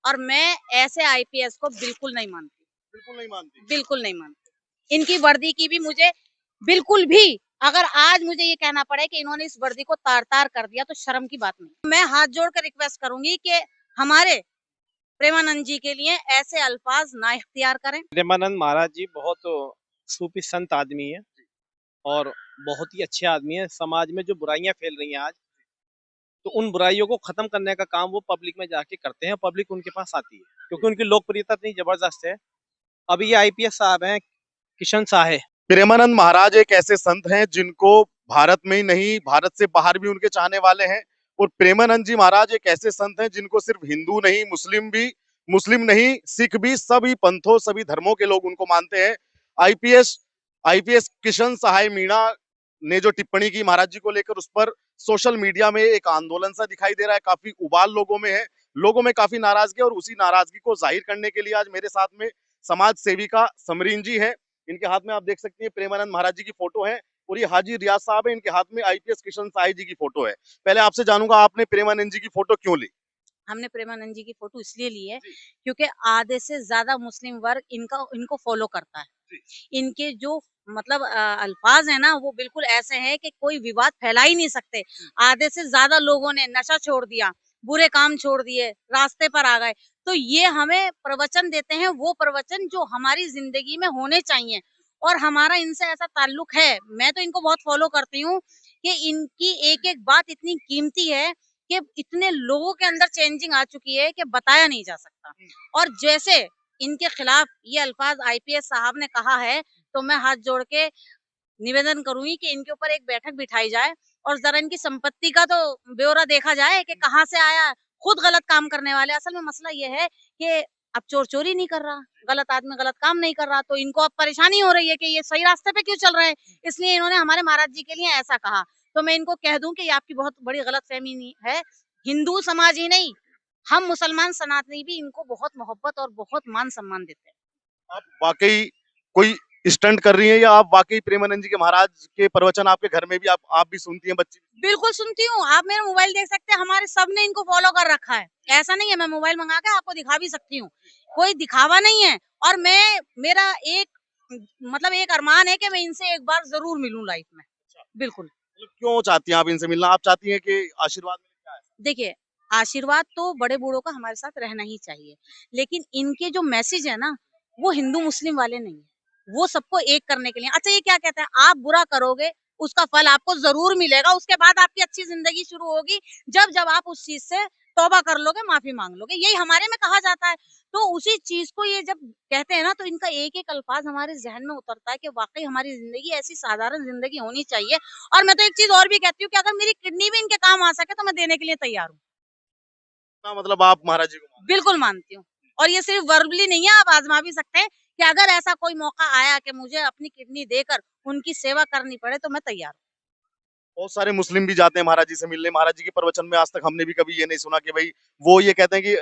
और मैं ऐसे आईपीएस को बिल्कुल नहीं मानती। बिल्कुल नहीं मानती। बिल्कुल नहीं मानती। इनकी वर्दी की भी मुझे बिल्कुल भी, अगर आज मुझे ये कहना पड़े कि इन्होंने इस वर्दी को तार-तार कर दिया तो शर्म की बात नहीं। मैं हाथ जोड़कर रिक्वेस्ट करूंगी कि हमारे प्रेमानंद जी के लिए ऐसे अल्फाज ना इख्तियार करें। प्रेमानंद महाराज जी बहुत सूफी संत आदमी है और बहुत ही अच्छे आदमी है। समाज में जो बुराइयां फैल रही हैं आज, तो उन बुराइयों को खत्म करने का काम वो पब्लिक में जाके करते हैं। पब्लिक उनके पास आती है क्योंकि उनकी लोकप्रियता इतनी जबरदस्त है। अभी ये आईपीएस साहब हैं, किशन साहे। प्रेमानंद महाराज एक ऐसे संत हैं जिनको भारत में ही नहीं, भारत से बाहर भी उनके चाहने वाले हैं। और प्रेमानंद जी महाराज एक ऐसे संत हैं जिनको सिर्फ हिंदू नहीं, मुस्लिम नहीं, सिख भी, सभी पंथों, सभी धर्मों के लोग उनको मानते हैं। आईपीएस आईपीएस किशन सहाय मीणा ने जो टिप्पणी की महाराज जी को लेकर, उस पर सोशल मीडिया में एक आंदोलन सा दिखाई दे रहा है। काफी उबाल लोगों में है, लोगों में काफी नाराजगी, और उसी नाराजगी को जाहिर करने के लिए आज मेरे साथ में समाज सेविका समरीन जी है। इनके हाथ में आप देख सकती हैं प्रेमानंद महाराज जी की फोटो है, और ये हाजी रियाज साहब है, इनके हाथ में आईपीएस किशन साही जी की फोटो है। पहले आपसे जानूंगा, आपने प्रेमानंद जी की फोटो क्यों ली? हमने प्रेमानंद जी की फोटो इसलिए ली है क्योंकि आधे से ज्यादा मुस्लिम वर्ग इनको फॉलो करता है। इनके जो मतलब अल्फाज है ना, वो बिल्कुल ऐसे हैं कि कोई विवाद फैला ही नहीं सकते। आधे से ज्यादा लोगों ने नशा छोड़ दिया, बुरे काम छोड़ दिए, रास्ते पर आ गए। तो ये हमें प्रवचन देते हैं, वो प्रवचन जो हमारी जिंदगी में होने चाहिए, और हमारा इनसे ऐसा ताल्लुक है। मैं तो इनको बहुत फॉलो करती हूँ कि इनकी एक एक बात इतनी कीमती है कि इतने लोगों के अंदर चेंजिंग आ चुकी है कि बताया नहीं जा सकता। और जैसे इनके खिलाफ ये अल्फाज आईपीएस साहब ने कहा है, तो मैं हाथ जोड़ के निवेदन करूंगी कि इनके ऊपर एक बैठक बिठाई जाए और जरा इनकी संपत्ति का तो ब्यौरा देखा जाए कि कहाँ से आया है। खुद गलत काम करने वाले, असल में मसला ये है कि अब चोर चोरी नहीं कर रहा, गलत आदमी गलत काम नहीं कर रहा, तो इनको अब परेशानी हो रही है कि ये सही रास्ते पे क्यों चल रहे हैं। इसलिए इन्होंने हमारे महाराज जी के लिए ऐसा कहा। तो मैं इनको कह दूं कि ये आपकी बहुत बड़ी गलतफहमी है। हिंदू समाज ही नहीं, हम मुसलमान सनातनी भी इनको बहुत मोहब्बत और बहुत मान सम्मान देते हैं। आप वाकई कोई स्टंट कर रही हैं, या आप वाकई प्रेमानंद जी के महाराज के प्रवचन आपके घर में भी आप भी सुनती हैं, बच्ची? बिल्कुल सुनती हूँ। आप मेरा मोबाइल देख सकते हैं, हमारे सबने इनको फॉलो कर रखा है। ऐसा नहीं है, मैं मोबाइल मंगा के आपको दिखा भी सकती हूँ। कोई दिखावा नहीं है। और मेरा एक मतलब एक अरमान है कि मैं इनसे एक बार ज़रूर मिलूँ लाइफ में। बिल्कुल। मतलब क्यों चाहती हैं आप इनसे मिलना? आप चाहती हैं कि आशीर्वाद मिले, क्या है? देखिए, आशीर्वाद तो बड़े बूढ़ों का हमारे साथ रहना ही चाहिए। लेकिन इनके जो मैसेज है ना, वो हिंदू मुस्लिम वाले नहीं है। वो सबको एक करने के लिए। अच्छा, ये क्या कहते हैं, आप बुरा करोगे, उसका फल आपको ज़रूर मिलेगा। उसके बाद आपकी अच्छी ज़िंदगी शुरू होगी, जब आप उस चीज़ से तौबा कर लोगे, माफ़ी माँग लोगे। यही हमारे में कहा जाता है। तो उसी चीज़ को ये जब कहते हैं ना, तो इनका एक-एक अल्फ़ाज़ हमारे ज़हन में उतरता है कि वाक़ई हमारी ज़िंदगी ऐसी साधारण ज़िंदगी होनी चाहिए। और मैं तो एक चीज़ और भी कहती हूँ कि अगर मेरी किडनी भी इनके काम आ सके, तो मैं देने के लिए तैयार हूँ। ना मतलब आप महाराज जी को मानते बिल्कुल मानती हूँ। और ये सिर्फ वर्बली नहीं है, आप आज़मा भी सकते हैं कि अगर ऐसा कोई मौका आया कि मुझे अपनी किडनी देकर उनकी सेवा करनी पड़े, तो मैं तैयार हूँ। हैं? बहुत सारे मुस्लिम भी जाते हैं महाराज जी से मिलने। महाराज जी के प्रवचन में आज तक हमने भी कभी ये नहीं सुना कि भाई वो ये कहते हैं कि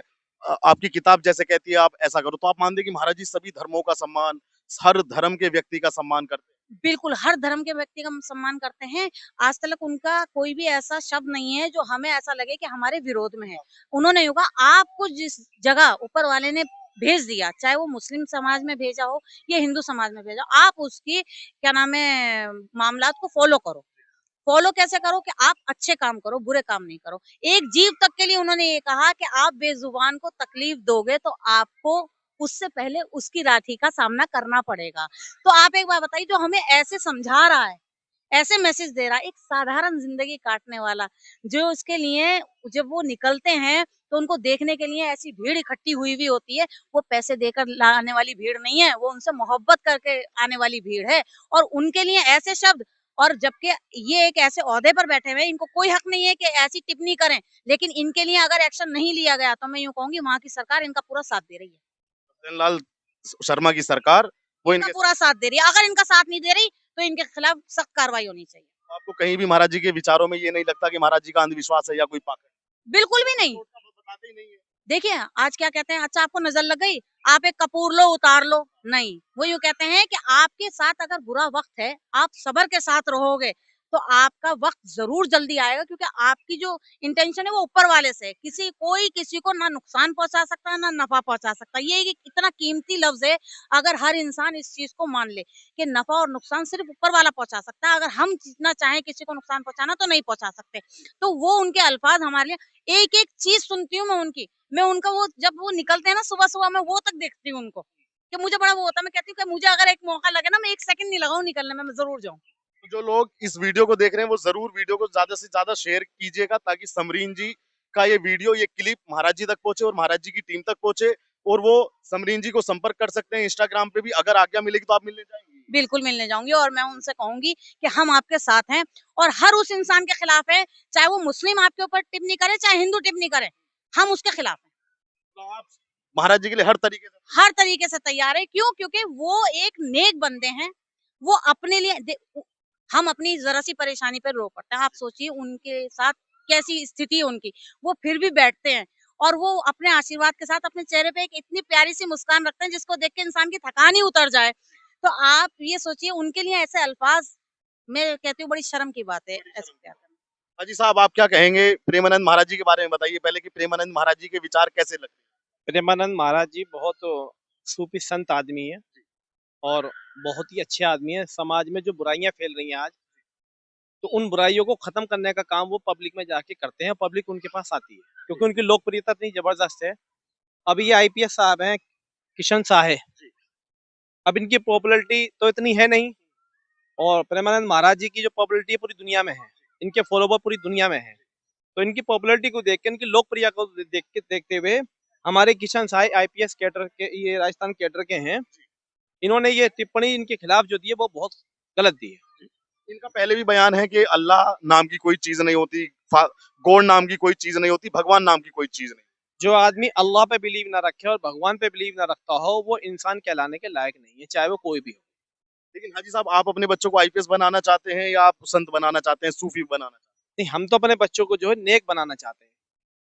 आपकी किताब जैसे कहती है आप ऐसा करो। तो आप मानते हैं कि महाराज जी सभी धर्मों का सम्मान, हर धर्म के व्यक्ति का सम्मान करते हैं? बिल्कुल, हर धर्म के व्यक्ति का हम सम्मान करते हैं। आज तक उनका कोई भी ऐसा शब्द नहीं है जो हमें ऐसा लगे कि हमारे विरोध में है। उन्होंने यूँ कहा, आपको जिस जगह ऊपर वाले ने भेज दिया, चाहे वो मुस्लिम समाज में भेजा हो या हिंदू समाज में भेजा हो, आप उसकी क्या नाम है, मामलात को फ़ॉलो करो। फ़ॉलो कैसे करो कि आप अच्छे काम करो, बुरे काम नहीं करो। एक जीव तक के लिए उन्होंने ये कहा कि आप बेज़ुबान को तकलीफ दोगे, तो आपको उससे पहले उसकी राठी का सामना करना पड़ेगा। तो आप एक बात बताइए, जो हमें ऐसे समझा रहा है, ऐसे मैसेज दे रहा है, एक साधारण ज़िंदगी काटने वाला, जो उसके लिए जब वो निकलते हैं, तो उनको देखने के लिए ऐसी भीड़ इकट्ठी हुई भी होती है। वो पैसे देकर लाने वाली भीड़ नहीं है, वो उनसे मोहब्बत करके आने वाली भीड़ है। और उनके लिए ऐसे शब्द, और जबकि ये एक ऐसे ओहदे पर बैठे हुए हैं, इनको कोई हक नहीं है कि ऐसी टिप्पणी करें। लेकिन इनके लिए अगर एक्शन नहीं लिया गया, तो मैं यूँ कहूँगी वहाँ की सरकार इनका पूरा साथ दे रही है। लाल शर्मा की सरकार वो इनका इनके पूरा साथ दे रही है। अगर इनका साथ नहीं दे रही, तो इनके खिलाफ सख्त कार्रवाई होनी चाहिए। आपको कहीं भी महाराज जी के विचारों में ये नहीं लगता कि महाराज जी का अंधविश्वास है या कोई पाखंड? बिल्कुल भी नहीं। तो वो बताते ही नहीं है। देखिए, आज क्या कहते हैं, अच्छा आपको नज़र लग गई, आप एक कपूर लो, उतार लो, नहीं। वो यूँ कहते हैं कि आपके साथ अगर बुरा वक़्त है, आप सब्र के साथ रहोगे, तो आपका वक्त जरूर जल्दी आएगा, क्योंकि आपकी जो इंटेंशन है वो ऊपर वाले से है। कोई किसी को ना नुकसान पहुंचा सकता है ना नफा पहुंचा सकता है। ये एक इतना कीमती लफ्ज है, अगर हर इंसान इस चीज को मान ले कि नफा और नुकसान सिर्फ ऊपर वाला पहुंचा सकता है, अगर हम जितना चाहें किसी को नुकसान पहुंचाना तो नहीं पहुंचा सकते। तो वो उनके अल्फाज हमारे लिए, एक एक चीज सुनती हूँ मैं उनकी, मैं उनका वो जब वो निकलते हैं ना सुबह सुबह, मैं वो तक देखती हूँ उनको, कि मुझे बड़ा वो होता है। मैं कहती हूँ कि मुझे अगर एक मौका लगे ना, मैं एक सेकंड नहीं लगाऊं निकलने में, मैं जरूर जाऊं। तो जो लोग इस वीडियो को देख रहे हैं वो जरूर वीडियो को ज्यादा से ज्यादा शेयर कीजिएगा, ताकि समरीन जी का ये वीडियो, ये क्लिप महाराज जी तक पहुंचे और महाराज जी की टीम तक पहुंचे, और वो समरीन जी को संपर्क कर सकते हैं इंस्टाग्राम पे भी। अगर आज्ञा मिलेगी तो आप मिलने जाएंगी? बिल्कुल मिलने जाऊंगी, और मैं उनसे कहूंगी कि हम आपके साथ हैं, और हर उस इंसान के खिलाफ है, चाहे वो मुस्लिम आपके ऊपर टिप्पणी करे चाहे हिंदू टिप्पणी करे, हम उसके खिलाफ हैं। तो आप महाराज जी के लिए हर तरीके से तैयार है। क्यों? क्योंकि वो एक नेक बंदे हैं। वो अपने लिए हम अपनी जरा सी परेशानी पर रो पड़ते हैं। आप सोचिए उनके साथ कैसी स्थिति है उनकी, वो फिर भी बैठते हैं, और वो अपने आशीर्वाद के साथ अपने चेहरे पे एक इतनी प्यारी सी मुस्कान रखते हैं जिसको देख के इंसान की थकान ही उतर जाए। तो आप ये सोचिए उनके लिए ऐसे अल्फाज, मैं कहती हूँ बड़ी शर्म की बात है ऐसे प्यार करना। हाजी साहब, आप क्या कहेंगे प्रेमानंद महाराज जी के बारे में? बताइए पहले कि प्रेमानंद महाराज जी के विचार कैसे लगते प्रेमानंद महाराज जी बहुत सूफी संत आदमी है और बहुत ही अच्छे आदमी है। समाज में जो बुराइयां फैल रही हैं आज, तो उन बुराइयों को खत्म करने का काम वो पब्लिक में जाके करते हैं, पब्लिक उनके पास आती है क्योंकि उनकी लोकप्रियता इतनी जबरदस्त है। अभी ये आईपीएस साहब हैं, किशन साहे, अब इनकी पॉपुलैरिटी तो इतनी है नहीं, और प्रेमानंद महाराज जी की जो पॉपुलैरिटी है पूरी दुनिया में है, इनके फॉलोवर पूरी दुनिया में है। तो इनकी पॉपुलैरिटी को देख के, इनकी लोकप्रियता को देखते हुए हमारे किशन साहे आईपीएस कैडर के, ये राजस्थान कैडर के हैं, इन्होंने ये टिप्पणी इनके खिलाफ जो दी है वो बहुत गलत दी है। हैं? इनका पहले भी बयान है कि अल्लाह नाम की कोई चीज नहीं होती, गॉड नाम की कोई चीज नहीं होती, भगवान नाम की कोई चीज नहीं। जो आदमी अल्लाह पे बिलीव ना रखे और भगवान पे बिलीव ना रखता हो, वो इंसान कहलाने के लायक नहीं है, चाहे वो कोई भी हो। लेकिन हाजी साहब, आप अपने बच्चों को आईपीएस बनाना चाहते हैं या आप संत बनाना चाहते हैं, सूफी बनाना चाहते नहीं, हम तो अपने बच्चों को जो है नेक बनाना चाहते हैं।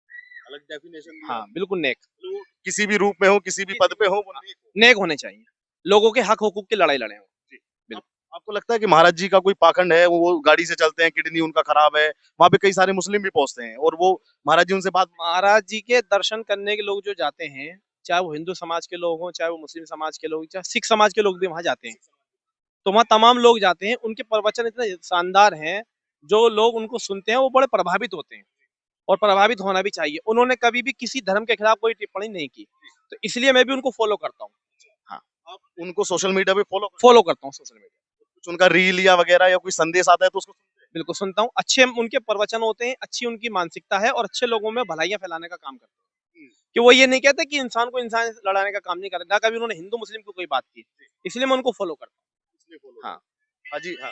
हैं? अलग डेफिनेशन हाँ, बिल्कुल नेक। वो किसी भी रूप में हो, किसी भी पद पे हो, वो नेक हो। नेक होने चाहिए, लोगों के हक हुकूक की लड़ाई लड़े हो। जी। बिल्कुल। आपको लगता है कि महाराज जी का कोई पाखंड है? वो गाड़ी से चलते हैं, किडनी उनका खराब है, वहां पे कई सारे मुस्लिम भी पहुंचते हैं, और वो महाराज जी उनसे बात। महाराज जी के दर्शन करने के लोग जो जाते हैं, चाहे वो हिंदू समाज के लोग हों, चाहे वो मुस्लिम समाज के लोग, चाहे सिख समाज के लोग भी वहां जाते हैं, तो वहाँ तमाम लोग जाते हैं। उनके प्रवचन इतने शानदार हैं, जो लोग उनको सुनते हैं वो बड़े प्रभावित होते हैं, और प्रभावित होना भी चाहिए। उन्होंने कभी भी किसी धर्म के खिलाफ कोई टिप्पणी नहीं की, तो इसलिए मैं भी उनको फॉलो करता हूँ। हाँ, आप उनको सोशल मीडिया पे फॉलो करता हूँ सोशल मीडिया। कुछ उनका रील या वगैरह या कोई संदेश आता है तो उसको सुनते हैं? बिल्कुल सुनता हूँ, अच्छे उनके प्रवचन होते हैं, अच्छी उनकी मानसिकता है, और अच्छे लोगों में भलाइयाँ फैलाने का काम करते हैं। कि वो ये नहीं कहते कि इंसान को इंसान से लड़ाने का काम नहीं करते, ना कभी उन्होंने हिंदू मुस्लिम को कोई बात की, इसलिए मैं उनको फॉलो करता हूँ। इसलिए follow हाँ। हाँ जी, हाँ।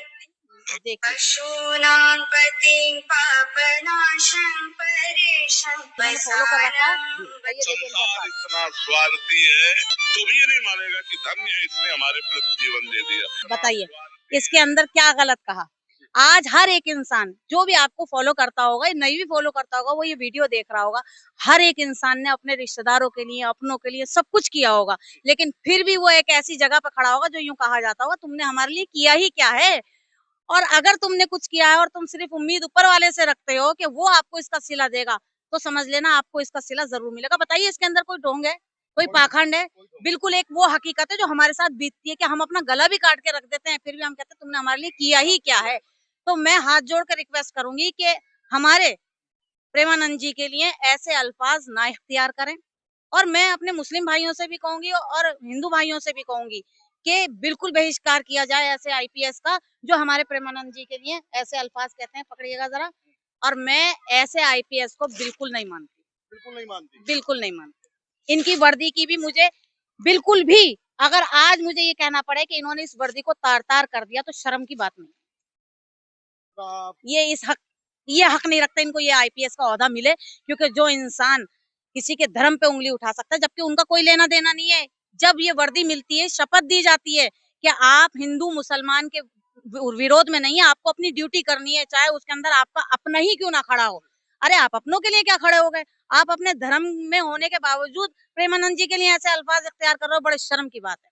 देखिए पशूनां पतिं पापनाशं परेशं मैंने फॉलो कर रखा है। ये देखिए इनका संसार पाठ। इतना स्वार्थी है तो भी ये नहीं मानेगा कि धन्य है इसने हमारे प्रति जीवन दे दिया। बताइए इसके अंदर क्या गलत कहा? आज हर एक इंसान जो भी आपको फॉलो करता होगा, नहीं भी फॉलो करता होगा, वो ये वीडियो देख रहा होगा, हर एक इंसान ने अपने रिश्तेदारों के लिए, अपनों के लिए सब कुछ किया होगा, लेकिन फिर भी वो एक ऐसी जगह पे खड़ा होगा जो यूं कहा जाता होगा तुमने हमारे लिए किया ही क्या है। और अगर तुमने कुछ किया है और तुम सिर्फ उम्मीद ऊपर वाले से रखते हो कि वो आपको इसका सिला देगा, तो समझ लेना आपको इसका सिला जरूर मिलेगा। बताइए इसके अंदर कोई ढोंग है, कोई पाखंड है? बिल्कुल एक वो हकीकत है जो हमारे साथ बीतती है कि हम अपना गला भी काट के रख देते हैं, फिर भी हम कहते हैं तुमने हमारे लिए किया ही क्या है। तो मैं हाथ जोड़ कर रिक्वेस्ट करूंगी कि हमारे प्रेमानंद जी के लिए ऐसे अल्फाज ना इख्तियार करें, और मैं अपने मुस्लिम भाइयों से भी कहूंगी और हिंदू भाइयों से भी कहूंगी कि बिल्कुल बहिष्कार किया जाए ऐसे आईपीएस का जो हमारे प्रेमानंद जी के लिए ऐसे अल्फाज कहते हैं। पकड़िएगा जरा। और मैं ऐसे आईपीएस को बिल्कुल नहीं मानती, बिल्कुल नहीं मानती। बिल्कुल नहीं मानती। इनकी वर्दी की भी मुझे बिल्कुल भी, अगर आज मुझे ये कहना पड़े कि इन्होंने इस वर्दी को तार तार कर दिया तो शर्म की बात नहीं। आप ये हक नहीं रखते इनको ये आईपीएस का ओहदा मिले, क्योंकि जो इंसान किसी के धर्म पे उंगली उठा सकता है जबकि उनका कोई लेना देना नहीं है, जब ये वर्दी मिलती है, शपथ दी जाती है कि आप हिंदू मुसलमान के विरोध में नहीं है, आपको अपनी ड्यूटी करनी है, चाहे उसके अंदर आपका अपना ही क्यों ना खड़ा हो। अरे आप अपनों के लिए क्या खड़े हो गए? आप अपने धर्म में होने के बावजूद प्रेमानंद जी के लिए ऐसे अल्फाज इख्तियार कर रहे हो, बड़े शर्म की बात है।